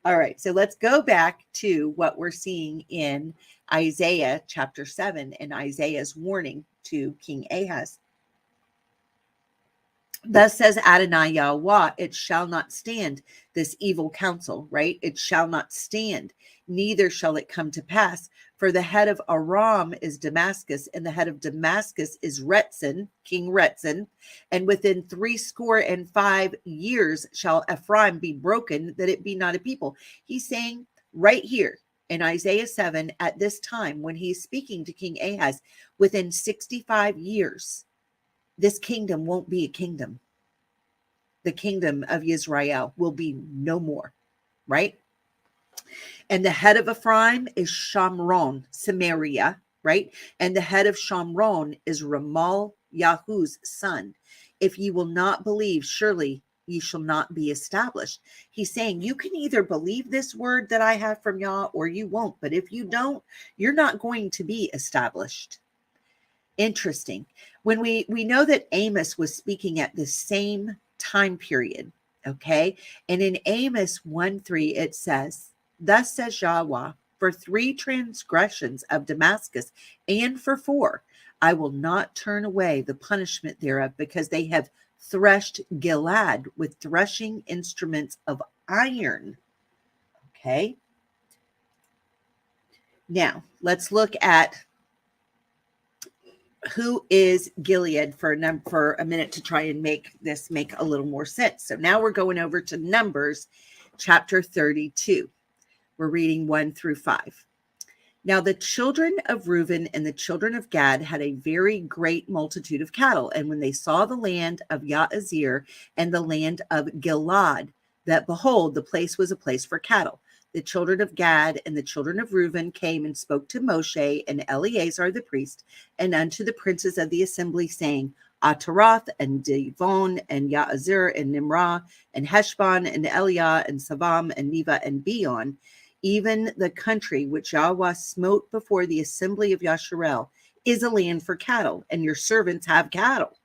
All right, so let's go back to what we're seeing in Isaiah chapter 7 and Isaiah's warning to King Ahaz. Thus says Adonai Yahweh, it shall not stand, this evil counsel, right? It shall not stand, neither shall it come to pass. For the head of Aram is Damascus, and the head of Damascus is Retzin, King Retzin. And within 65 years shall Ephraim be broken, that it be not a people. He's saying right here in Isaiah 7, at this time, when he's speaking to King Ahaz, within 65 years, this kingdom won't be a kingdom. The kingdom of Israel will be no more, right? And the head of Ephraim is Shamron, Samaria, right? And the head of Shamron is Ramal, Yahu's son. If ye will not believe, surely ye shall not be established. He's saying you can either believe this word that I have from Yah or you won't. But if you don't, you're not going to be established. Interesting. When we know that Amos was speaking at the same time period, okay? And in Amos 1:3, it says, thus says Yahweh, for 3 transgressions of Damascus, and for 4, I will not turn away the punishment thereof, because they have threshed Gilad with threshing instruments of iron. Okay. Now, let's look at who is Gilead for a minute to try and make this make a little more sense. So now we're going over to Numbers chapter 32. We're reading 1 through 5. Now the children of Reuben and the children of Gad had a very great multitude of cattle. And when they saw the land of Yaazir and the land of Gilad, that behold, the place was a place for cattle. The children of Gad and the children of Reuben came and spoke to Moshe and Eleazar the priest and unto the princes of the assembly, saying, Ataroth and Divon and Yaazir and Nimrah and Heshbon and Eliah and Savam and Neva and Beon, even the country which Yahweh smote before the assembly of Yasharel, is a land for cattle, and your servants have cattle.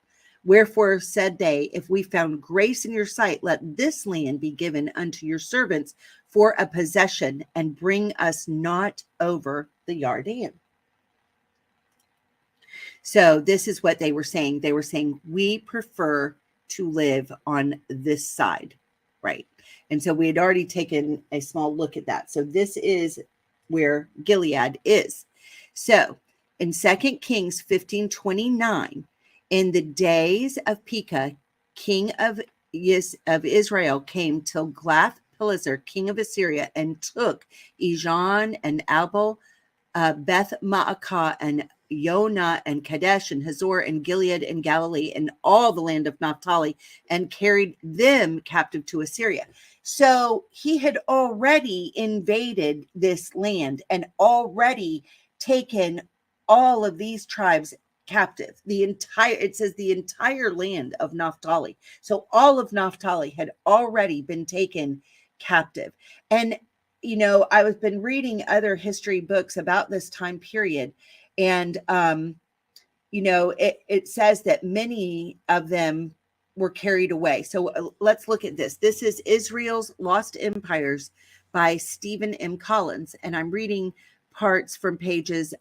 Wherefore said they, if we found grace in your sight, let this land be given unto your servants for a possession, and bring us not over the Yarden. So this is what they were saying. They were saying, we prefer to live on this side, right? And so we had already taken a small look at that. So this is where Gilead is. So in 2 Kings 15:29, in the days of Pekah, king of Israel, came Tilgath-Pileser, king of Assyria, and took Ijon and Abel, Beth Maacah, and Yonah, and Kadesh, and Hazor, and Gilead, and Galilee, and all the land of Naphtali, and carried them captive to Assyria. So he had already invaded this land and already taken all of these tribes captive. It says the entire land of Naphtali. So all of Naphtali had already been taken captive. And, you know, I've been reading other history books about this time period. And, you know, it says that many of them were carried away. So let's look at this. This is Israel's Lost Empires by Stephen M. Collins. And I'm reading parts from pages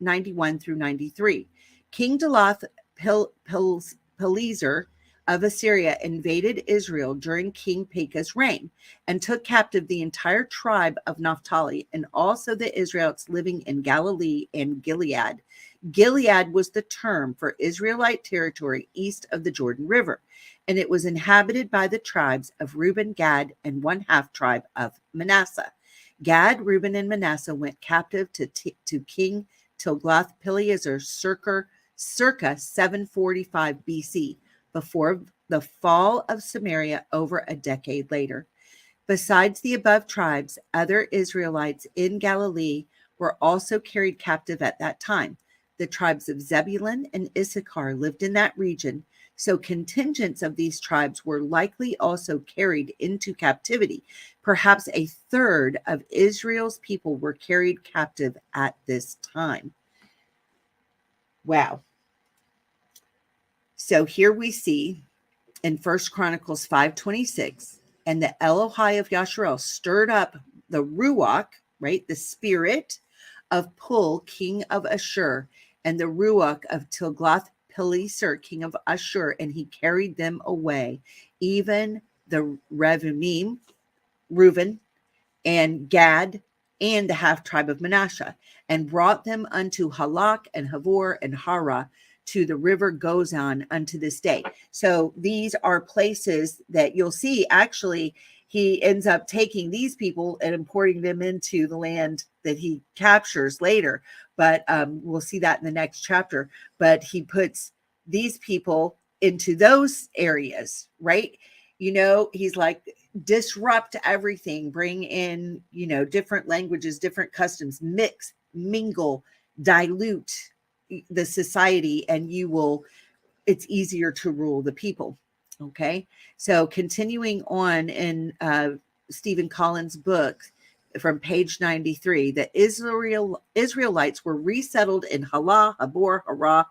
91 through 93. King Tiglath-Pileser of Assyria invaded Israel during King Pekah's reign and took captive the entire tribe of Naphtali and also the Israelites living in Galilee and Gilead. Gilead was the term for Israelite territory east of the Jordan River, and it was inhabited by the tribes of Reuben, Gad, and one half tribe of Manasseh. Gad, Reuben, and Manasseh went captive to King Tiglath-Pileser circa 745 BC, before the fall of Samaria over a decade later. Besides the above tribes, other Israelites in Galilee were also carried captive at that time. The tribes of Zebulun and Issachar lived in that region, so contingents of these tribes were likely also carried into captivity. Perhaps a third of Israel's people were carried captive at this time. Wow. So here we see in 1 Chronicles 5:26, and the Elohai of Yasharel stirred up the Ruach, right, the spirit of Pul, king of Ashur, and the Ruach of Tiglath-Pileser, king of Ashur, and he carried them away, even the Reuben, and Gad, and the half tribe of Manasseh, and brought them unto Halak and Havor and Hara, to the river Gozan unto this day. So these are places that you'll see. Actually, he ends up taking these people and importing them into the land that he captures later. But we'll see that in the next chapter. But he puts these people into those areas, right? You know, he's like, disrupt everything, bring in, you know, different languages, different customs, mix, mingle, dilute the society, and it's easier to rule the people. Okay. So continuing on in Stephen Collins' book from page 93, the Israelites were resettled in Halah, Habor, Hara,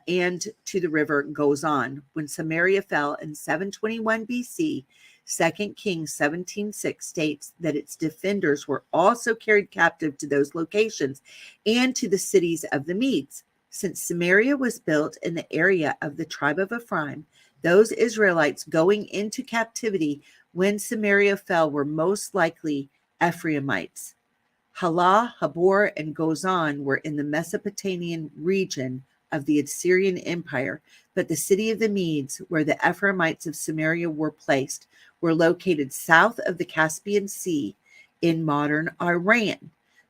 and to the river goes on. When Samaria fell in 721 BC, 2 Kings 17:6 states that its defenders were also carried captive to those locations and to the cities of the Medes. Since Samaria was built in the area of the tribe of Ephraim, those Israelites going into captivity when Samaria fell were most likely Ephraimites. Halah, Habor, and Gozan were in the Mesopotamian region of the Assyrian Empire, but the city of the Medes, where the Ephraimites of Samaria were placed, were located south of the Caspian Sea in modern Iran.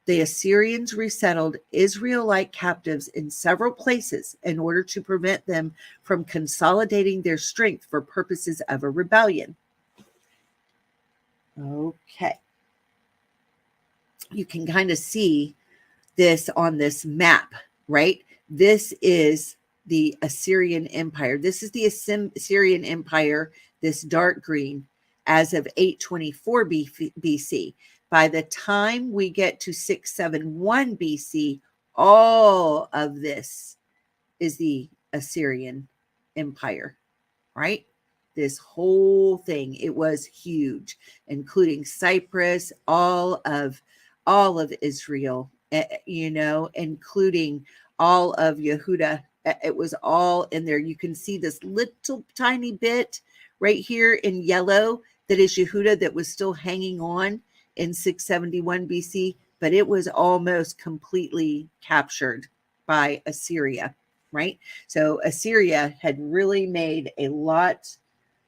The Assyrians resettled Israelite captives in several places in order to prevent them from consolidating their strength for purposes of a rebellion. Okay. You can kind of see this on this map, right? This is the Assyrian Empire. This is the Assyrian Empire, this dark green, as of 824 BC. By the time we get to 671 BC, all of this is the Assyrian Empire, right? This whole thing, it was huge, including Cyprus, all of Israel, including all of Yehuda. It was all in there. You can see this little tiny bit right here in yellow that is Yehuda that was still hanging on in 671 BC, but it was almost completely captured by Assyria, right? So Assyria had really made a lot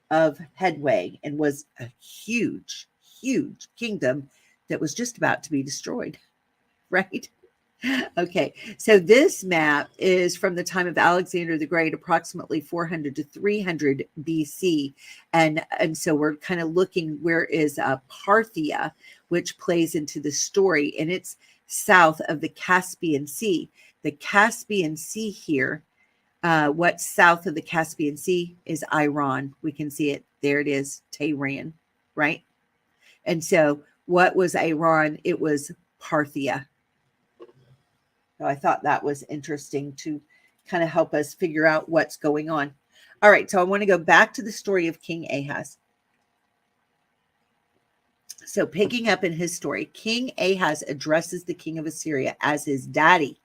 of headway and was a huge, huge kingdom that was just about to be destroyed, right? Okay, so this map is from the time of Alexander the Great, approximately 400 to 300 BC. And so we're kind of looking, where is Parthia, which plays into the story, and it's south of the Caspian Sea. The Caspian Sea here, what's south of the Caspian Sea is Iran. We can see it. There it is, Tehran, right? And so what was Iran? It was Parthia. So I thought that was interesting to kind of help us figure out what's going on. All right, so I want to go back to the story of King Ahaz. So picking up in his story, King Ahaz addresses the king of Assyria as his daddy,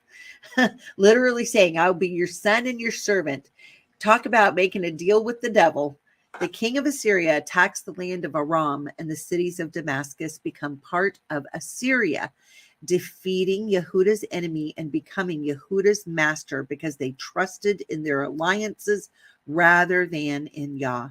literally saying, I'll be your son and your servant. Talk about making a deal with the devil. The king of Assyria attacks the land of Aram, and the cities of Damascus become part of Assyria, defeating Yehuda's enemy and becoming Yehuda's master because they trusted in their alliances rather than in Yah.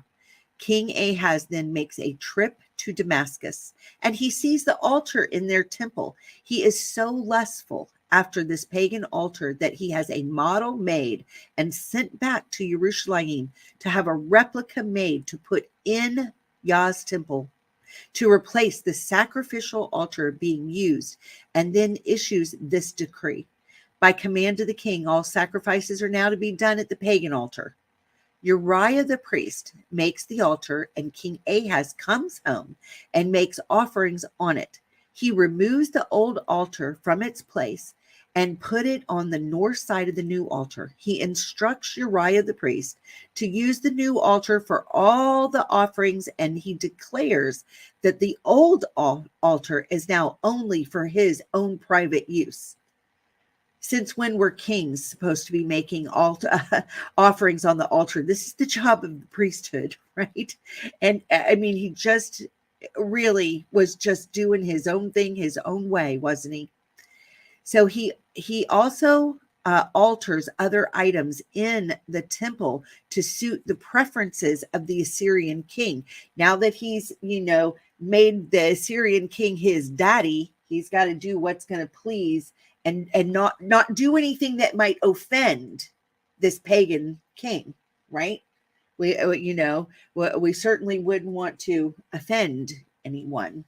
King Ahaz then makes a trip to Damascus, and he sees the altar in their temple. He is so lustful after this pagan altar that he has a model made and sent back to Jerusalem to have a replica made to put in Yah's temple, to replace the sacrificial altar being used, and then issues this decree. By command of the king, all sacrifices are now to be done at the pagan altar. Uriah the priest makes the altar, and King Ahaz comes home and makes offerings on it. He removes the old altar from its place and put it on the north side of the new altar. He instructs Uriah the priest to use the new altar for all the offerings, and he declares that the old altar is now only for his own private use. Since when were kings supposed to be making offerings on the altar? This is the job of the priesthood, right? And I mean, he just really was just doing his own thing, his own way, wasn't he? So he also alters other items in the temple to suit the preferences of the Assyrian king. Now that he's, made the Assyrian king his daddy, he's got to do what's going to please and not do anything that might offend this pagan king, right? We certainly wouldn't want to offend anyone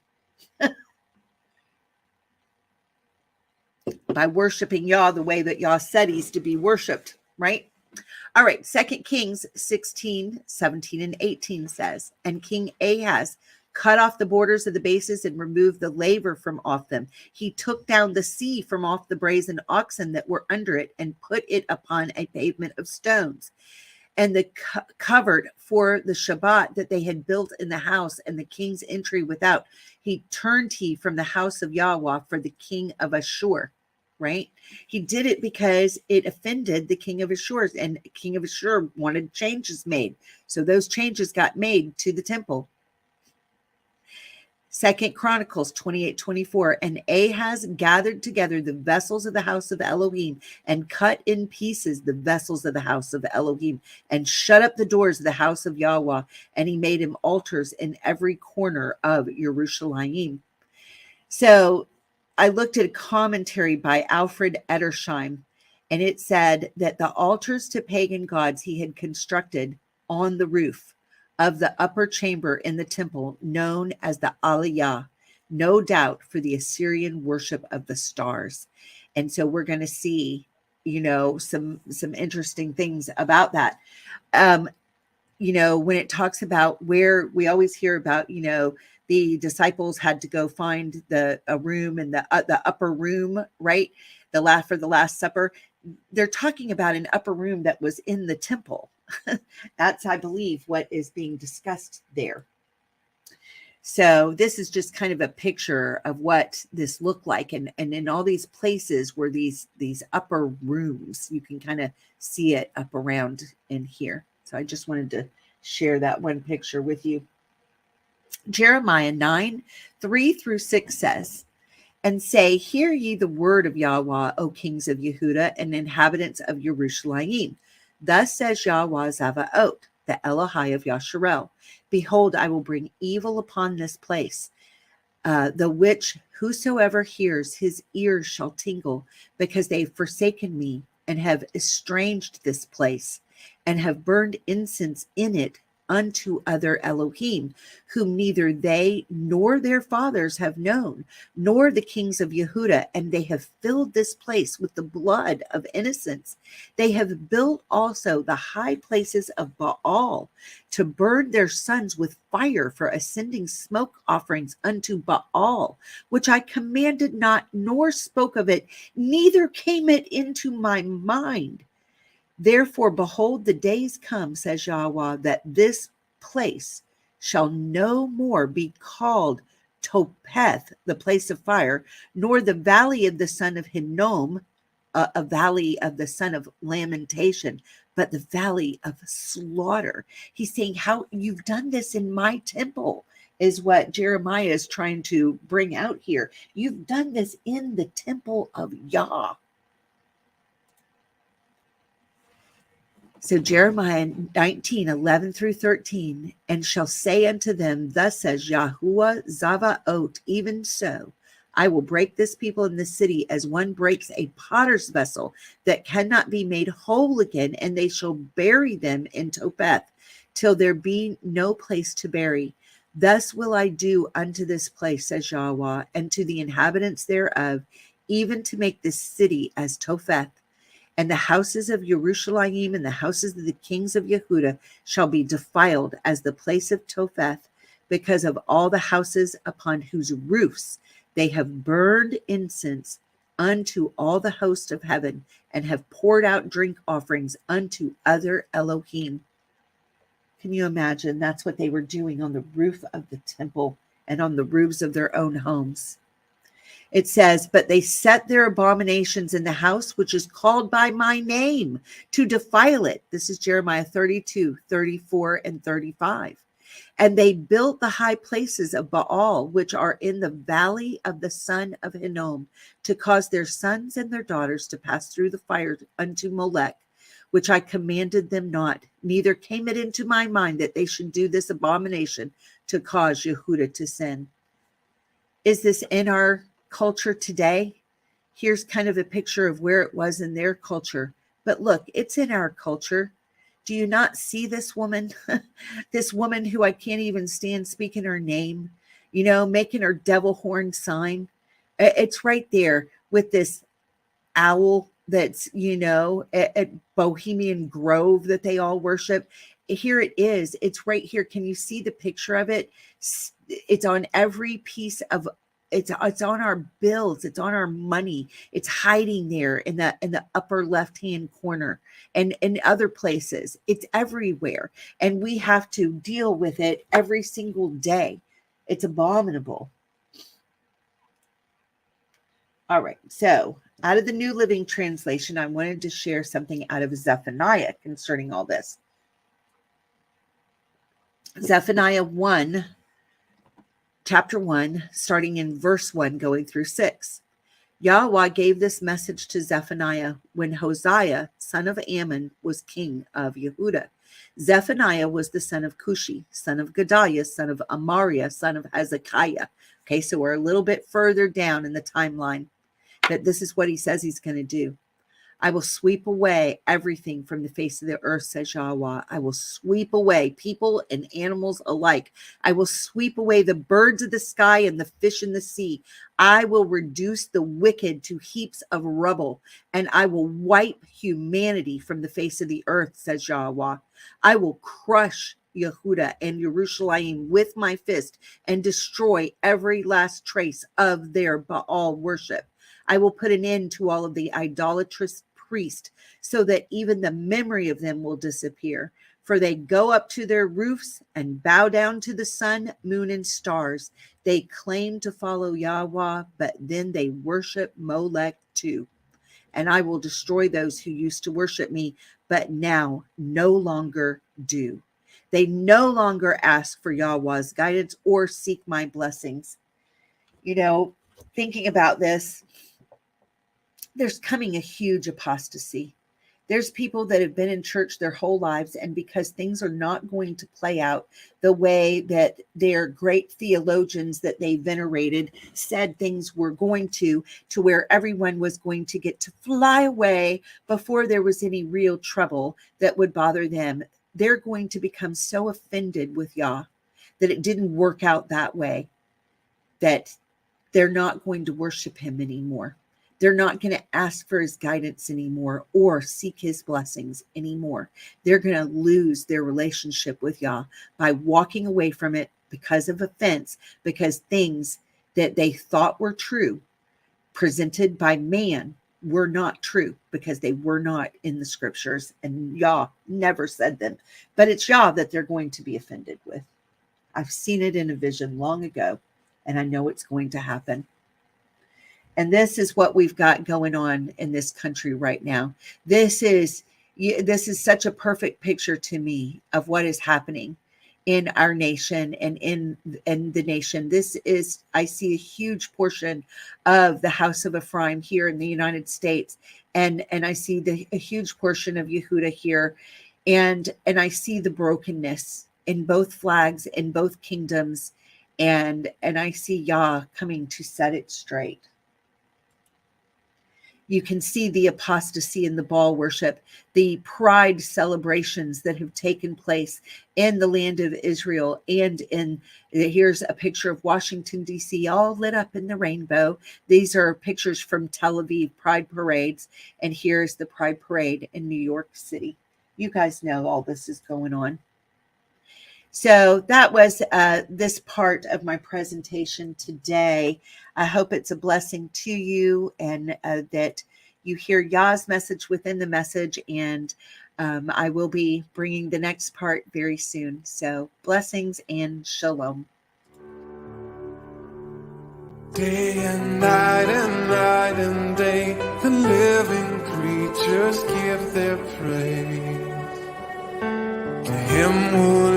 by worshiping Yah the way that Yah said he's to be worshipped, right? All right, 2 Kings 16, 17, and 18 says, and King Ahaz cut off the borders of the bases and removed the laver from off them. He took down the sea from off the brazen oxen that were under it and put it upon a pavement of stones. And the covered for the Shabbat that they had built in the house and the king's entry without, he turned from the house of Yahweh for the king of Ashur, right? He did it because it offended the king of Ashur, and king of Ashur wanted changes made. So those changes got made to the temple. 2 Chronicles 28:24, and Ahaz gathered together the vessels of the house of Elohim and cut in pieces the vessels of the house of Elohim and shut up the doors of the house of Yahweh, and he made him altars in every corner of Jerusalem. So I looked at a commentary by Alfred Edersheim, and it said that the altars to pagan gods he had constructed on the roof of the upper chamber in the temple known as the Aliyah, no doubt for the Assyrian worship of the stars. And so we're going to see, some interesting things about that. When it talks about where we always hear about, the disciples had to go find a room in the upper room, right? For the Last Supper. They're talking about an upper room that was in the temple. That's, I believe, what is being discussed there. So this is just kind of a picture of what this looked like. And in all these places were these upper rooms. You can kind of see it up around in here. So I just wanted to share that one picture with you. Jeremiah 9:3-6 says, "And say, hear ye the word of Yahweh, O kings of Yehuda and inhabitants of Jerusalem. Thus says Yahweh Zavaot, the Elohai of Yasharel. Behold, I will bring evil upon this place, the which whosoever hears his ears shall tingle, because they have forsaken me and have estranged this place, and have burned incense in it unto other Elohim, whom neither they nor their fathers have known, nor the kings of Yehuda, and they have filled this place with the blood of innocents. They have built also the high places of Baal, to burn their sons with fire for ascending smoke offerings unto Baal, which I commanded not, nor spoke of it, neither came it into my mind. Therefore, behold, the days come, says Yahweh, that this place shall no more be called Topeth, the place of fire, nor the valley of the son of Hinnom, a valley of the son of lamentation, but the valley of slaughter. He's saying, how you've done this in my temple is what Jeremiah is trying to bring out here. You've done this in the temple of Yah. So Jeremiah 19:11-13, and shall say unto them, thus says Yahuwah Zavaot, even so, I will break this people in the city as one breaks a potter's vessel that cannot be made whole again, and they shall bury them in Topeth, till there be no place to bury. Thus will I do unto this place, says Yahweh, and to the inhabitants thereof, even to make this city as Topheth. And the houses of Jerusalem and the houses of the kings of Yehuda shall be defiled as the place of Topheth, because of all the houses upon whose roofs they have burned incense unto all the host of heaven, and have poured out drink offerings unto other Elohim." Can you imagine? That's what they were doing on the roof of the temple and on the roofs of their own homes. It says, "But they set their abominations in the house which is called by my name, to defile it." This is Jeremiah 32:34-35. "And they built the high places of Baal, which are in the valley of the son of Hinnom, to cause their sons and their daughters to pass through the fire unto Molech, which I commanded them not. Neither came it into my mind that they should do this abomination, to cause Yehuda to sin." Is this in our culture today? Here's kind of a picture of where it was in their culture. But look, it's in our culture. Do you not see this woman? This woman who I can't even stand speaking her name, making her devil horn sign. It's right there with this owl that's, at Bohemian Grove that they all worship. Here it is. It's right here. Can you see the picture of it? It's on every piece of it's on our bills, it's on our money, it's hiding there in the upper left hand corner, and in other places. It's everywhere, and we have to deal with it every single day. It's abominable. All right, so out of the New Living Translation, I wanted to share something out of Zephaniah concerning all this. Zephaniah 1, chapter 1, starting in verse 1, going through 6. Yahweh gave this message to Zephaniah when Hosea, son of Ammon, was king of Yehuda. Zephaniah was the son of Cushi, son of Gedaliah, son of Amariah, son of Hezekiah, Okay, so we're a little bit further down in the timeline, but this is what he says he's going to do. I will sweep away everything from the face of the earth, says Yahweh. I will sweep away people and animals alike. I will sweep away the birds of the sky and the fish in the sea. I will reduce the wicked to heaps of rubble, and I will wipe humanity from the face of the earth, says Yahweh. I will crush Yehuda and Jerusalem with my fist and destroy every last trace of their Baal worship. I will put an end to all of the idolatrous priests so that even the memory of them will disappear. For they go up to their roofs and bow down to the sun, moon, and stars. They claim to follow Yahweh, but then they worship Molech too. And I will destroy those who used to worship me, but now no longer do. They no longer ask for Yahweh's guidance or seek my blessings. You know, thinking about this, there's coming a huge apostasy. There's people that have been in church their whole lives, and because things are not going to play out the way that their great theologians that they venerated said things were going to where everyone was going to get to fly away before there was any real trouble that would bother them, they're going to become so offended with Yah that it didn't work out that way, that they're not going to worship him anymore. They're not going to ask for his guidance anymore or seek his blessings anymore. They're going to lose their relationship with Yah by walking away from it because of offense, because things that they thought were true, presented by man, were not true because they were not in the scriptures, and Yah never said them. But it's Yah that they're going to be offended with. I've seen it in a vision long ago, and I know it's going to happen. And this is what we've got going on in this country right now. This is such a perfect picture to me of what is happening in our nation and in the nation. I see a huge portion of the house of Ephraim here in the United States. And I see a huge portion of Yehuda here. And I see the brokenness in both flags, in both kingdoms. And I see Yah coming to set it straight. You can see the apostasy in the Baal worship, the pride celebrations that have taken place in the land of Israel. And here's a picture of Washington, D.C., all lit up in the rainbow. These are pictures from Tel Aviv pride parades. And here's the pride parade in New York City. You guys know all this is going on. So that was this part of my presentation today. I hope it's a blessing to you, and that you hear Yah's message within the message. And I will be bringing the next part very soon. So blessings and shalom. Day and night and day, the living creatures give their praise to him who